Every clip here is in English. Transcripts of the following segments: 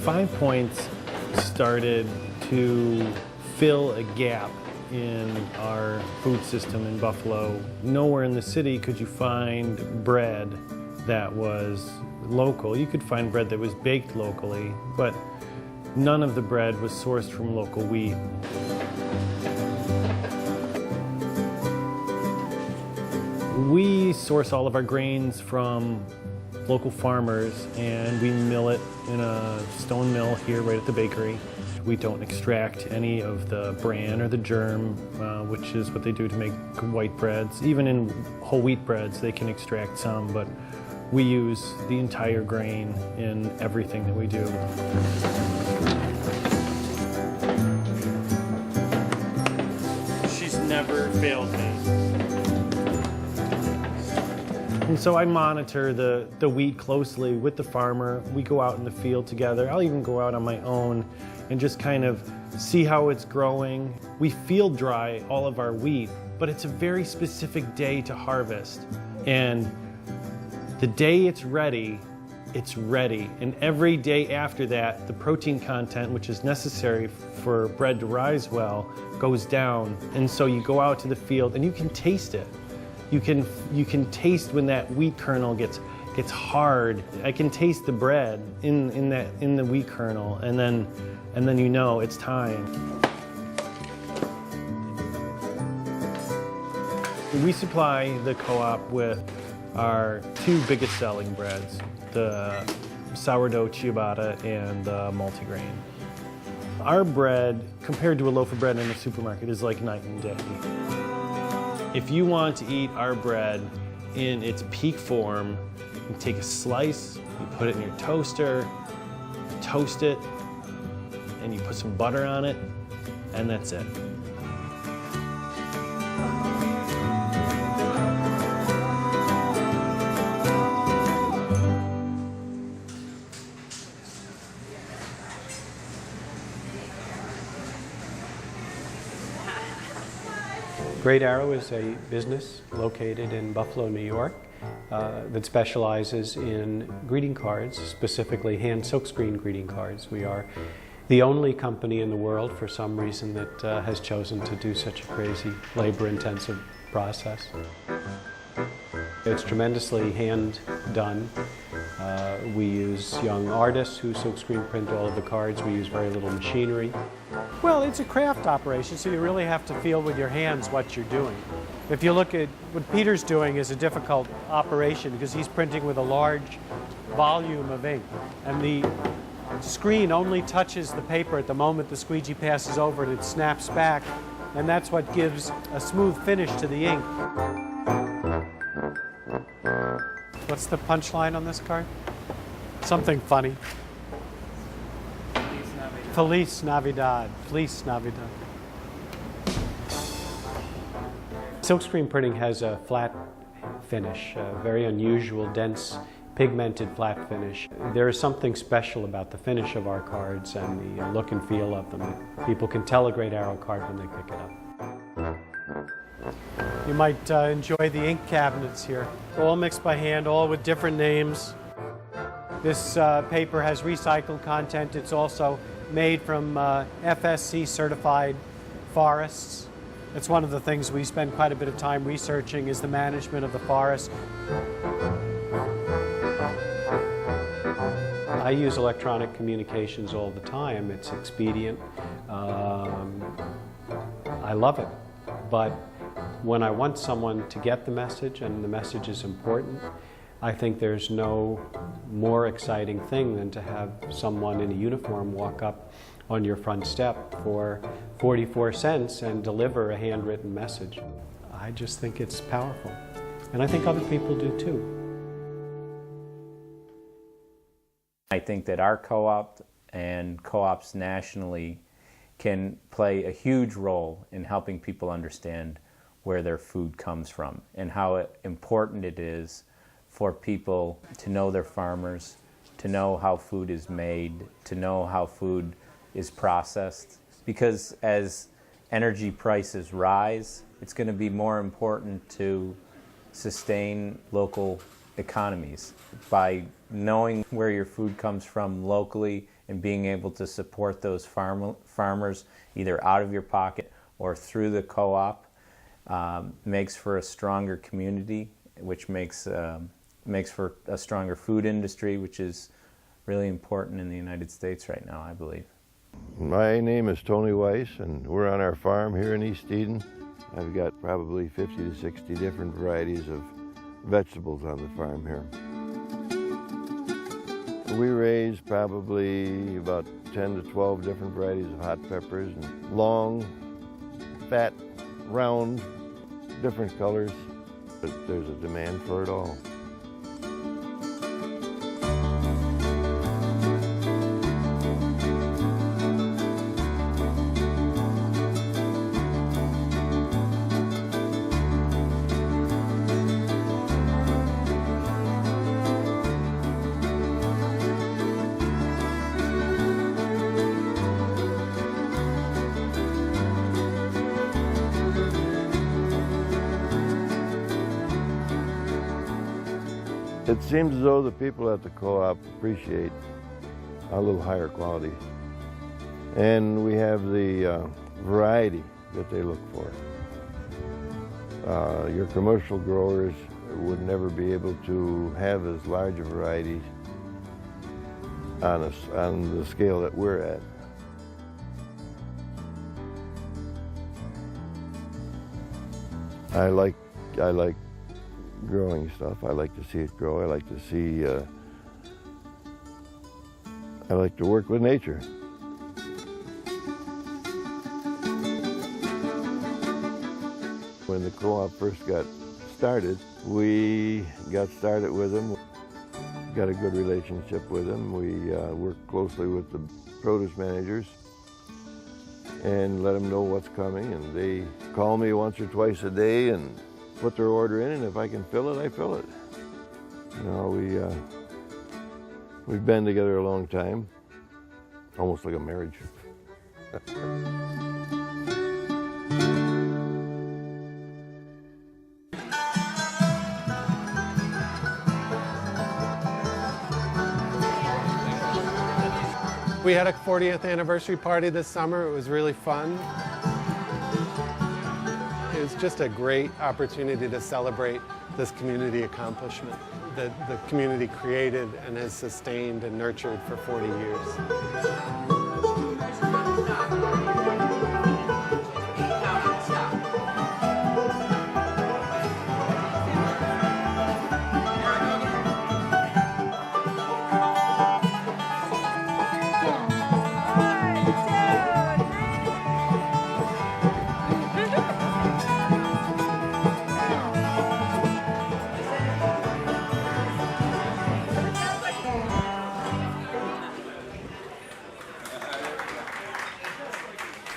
Five Points started to fill a gap in our food system in Buffalo. Nowhere in the city could you find bread that was local. You could find bread that was baked locally, but none of the bread was sourced from local wheat. We source all of our grains from local farmers, and we mill it in a stone mill here right at the bakery. We don't extract any of the bran or the germ, which is what they do to make white breads. Even in whole wheat breads, they can extract some, but we use the entire grain in everything that we do. She's never failed me. And so I monitor the wheat closely with the farmer. We go out in the field together. I'll even go out on my own and just kind of see how it's growing. We field dry all of our wheat, but it's a very specific day to harvest. And the day it's ready, it's ready. And every day after that, the protein content, which is necessary for bread to rise well, goes down. And so you go out to the field and you can taste it. You can taste when that wheat kernel gets hard. I can taste the bread in the wheat kernel, and then you know it's time. We supply the co-op with our two biggest selling breads, the sourdough ciabatta and the multigrain. Our bread, compared to a loaf of bread in a supermarket, is like night and day. If you want to eat our bread in its peak form, you take a slice, you put it in your toaster, you toast it, and you put some butter on it, and that's it. Great Arrow is a business located in Buffalo, New York, that specializes in greeting cards, specifically hand silkscreen greeting cards. We are the only company in the world, for some reason, that has chosen to do such a crazy, labor-intensive process. It's tremendously hand done. We use young artists who silkscreen print all of the cards. We use very little machinery. Well, it's a craft operation, so you really have to feel with your hands what you're doing. If you look at what Peter's doing is a difficult operation because he's printing with a large volume of ink, and the screen only touches the paper at the moment the squeegee passes over and it snaps back, and that's what gives a smooth finish to the ink. What's the punchline on this card? Something funny. Feliz Navidad. Feliz Navidad. Silkscreen printing has a flat finish, a very unusual, dense, pigmented flat finish. There is something special about the finish of our cards and the look and feel of them. People can tell a Great Arrow card when they pick it up. You might enjoy the ink cabinets here. All mixed by hand, all with different names. This paper has recycled content. It's also made from FSC certified forests. It's one of the things we spend quite a bit of time researching is the management of the forest. I use electronic communications all the time. It's expedient. I love it. But when I want someone to get the message and the message is important, I think there's no more exciting thing than to have someone in a uniform walk up on your front step for 44 cents and deliver a handwritten message. I just think it's powerful. And I think other people do too. I think that our co-op and co-ops nationally can play a huge role in helping people understand where their food comes from and how important it is for people to know their farmers, to know how food is made, to know how food is processed. Because as energy prices rise, it's going to be more important to sustain local economies. By knowing where your food comes from locally and being able to support those farmers either out of your pocket or through the co-op makes for a stronger community, which makes for a stronger food industry, which is really important in the United States right now, I believe. My name is Tony Weiss, and we're on our farm here in East Eden. I've got probably 50 to 60 different varieties of vegetables on the farm here. We raise probably about 10 to 12 different varieties of hot peppers, and long, fat, round, different colors, but there's a demand for it all. It seems as though the people at the co-op appreciate a little higher quality. And we have the variety that they look for. Your commercial growers would never be able to have as large a variety on the scale that we're at. I like growing stuff. I like to see it grow. I like to see, I like to work with nature. When the co-op first got started, we got started with them, got a good relationship with them. We worked closely with the produce managers and let them know what's coming, and they call me once or twice a day and put their order in, and if I can fill it, I fill it. You know, we've been together a long time, almost like a marriage. We had a 40th anniversary party this summer. It was really fun. It was just a great opportunity to celebrate this community accomplishment that the community created and has sustained and nurtured for 40 years.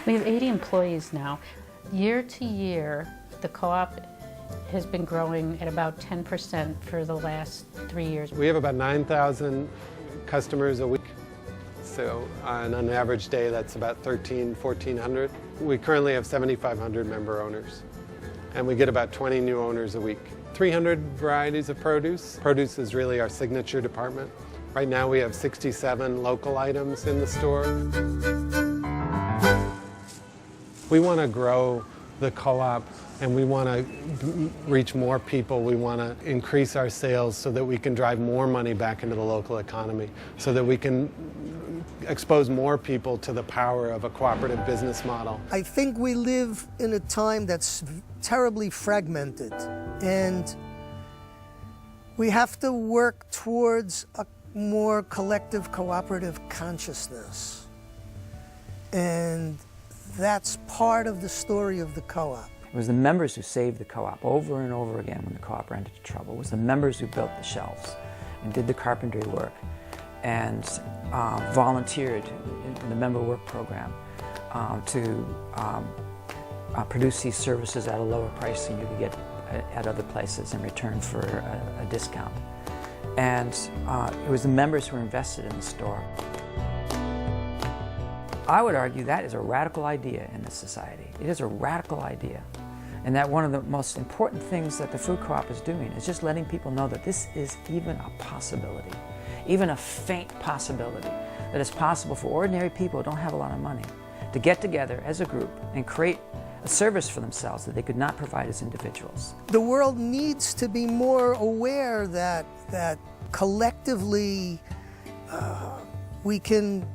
We have 80 employees now. Year to year, the co-op has been growing at about 10% for the last 3 years. We have about 9,000 customers a week. So on an average day, that's about 1,400. We currently have 7,500 member owners. And we get about 20 new owners a week. 300 varieties of produce. Produce is really our signature department. Right now we have 67 local items in the store. We want to grow the co-op, and we want to reach more people. We want to increase our sales so that we can drive more money back into the local economy, so that we can expose more people to the power of a cooperative business model. I think we live in a time that's terribly fragmented, and we have to work towards a more collective cooperative consciousness. And that's part of the story of the co-op. It was the members who saved the co-op over and over again when the co-op ran into trouble. It was the members who built the shelves and did the carpentry work and volunteered in the member work program to produce these services at a lower price than you could get at other places in return for a discount. And it was the members who were invested in the store. I would argue that is a radical idea in this society. It is a radical idea. And that one of the most important things that the food co-op is doing is just letting people know that this is even a possibility, even a faint possibility, that it's possible for ordinary people who don't have a lot of money to get together as a group and create a service for themselves that they could not provide as individuals. The world needs to be more aware that collectively we can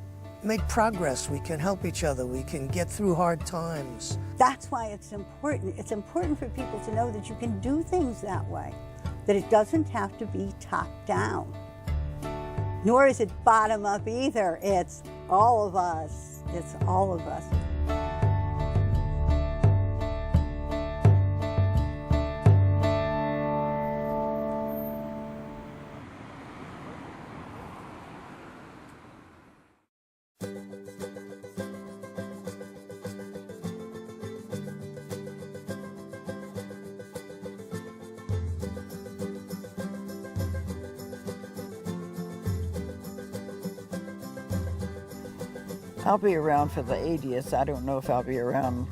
make progress, we can help each other, we can get through hard times. That's why it's important. It's important for people to know that you can do things that way, that it doesn't have to be top down. Nor is it bottom up either. It's all of us. It's all of us. I'll be around for the 80th. I don't know if I'll be around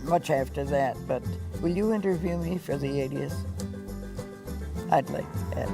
much after that, but will you interview me for the 80th? I'd like that.